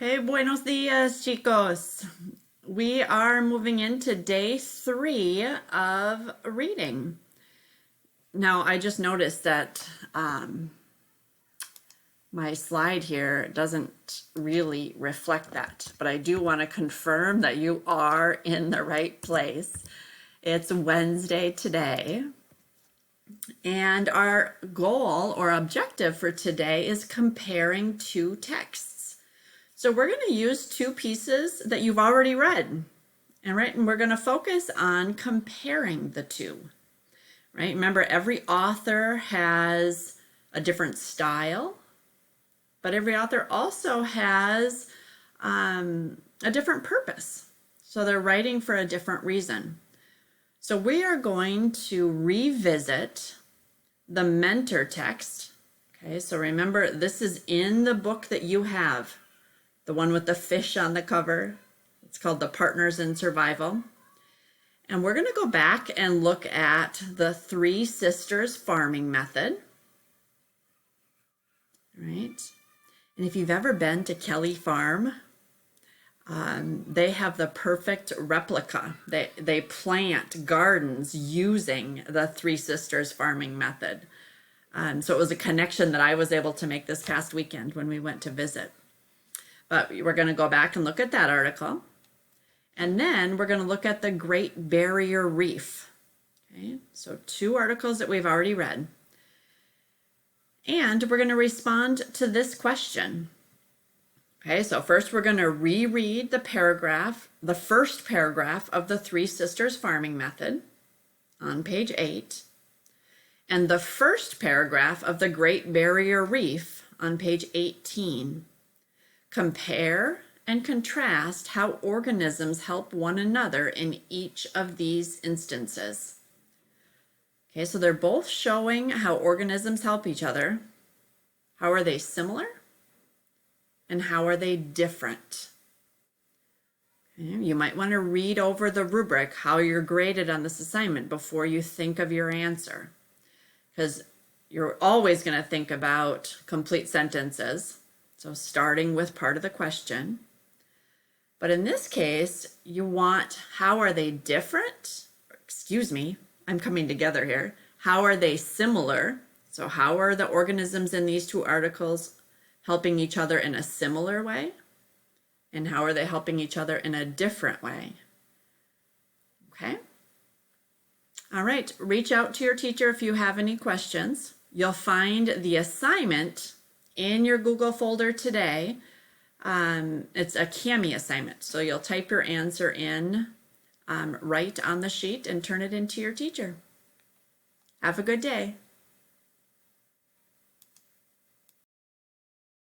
Okay, buenos dias, chicos. We are moving into day 3 of reading. Now, I just noticed that my slide here doesn't really reflect that, but I do want to confirm that you are in the right place. It's Wednesday today, and our goal or objective for today is comparing two texts. So we're going to use two pieces that you've already read, and we're going to focus on comparing the two, right? Remember, every author has a different style, but every author also has a different purpose. So they're writing for a different reason. So we are going to revisit the mentor text. Okay, so remember, this is in the book that you have. The one with the fish on the cover. It's called The Partners in Survival. And we're going to go back and look at the Three Sisters farming method. Right? And if you've ever been to Kelly Farm, they have the perfect replica. They plant gardens using the Three Sisters farming method. So it was a connection that I was able to make this past weekend when we went to visit. But we're going to go back and look at that article. And then we're going to look at the Great Barrier Reef. Okay, so two articles that we've already read. And we're going to respond to this question. Okay, so first we're going to reread the first paragraph of the Three Sisters farming method on page 8. And the first paragraph of the Great Barrier Reef on page 18. Compare and contrast how organisms help one another in each of these instances. Okay, so they're both showing how organisms help each other. How are they similar? And how are they different? Okay, you might want to read over the rubric, how you're graded on this assignment before you think of your answer. Because you're always going to think about complete sentences. So starting with part of the question. But in this case, you want, how are they different? Excuse me, I'm coming together here. How are they similar? So how are the organisms in these two articles helping each other in a similar way? And how are they helping each other in a different way? Okay. All right, reach out to your teacher if you have any questions. You'll find the assignment in your Google folder today. It's a Kami assignment. So you'll type your answer in right on the sheet and turn it into your teacher. Have a good day.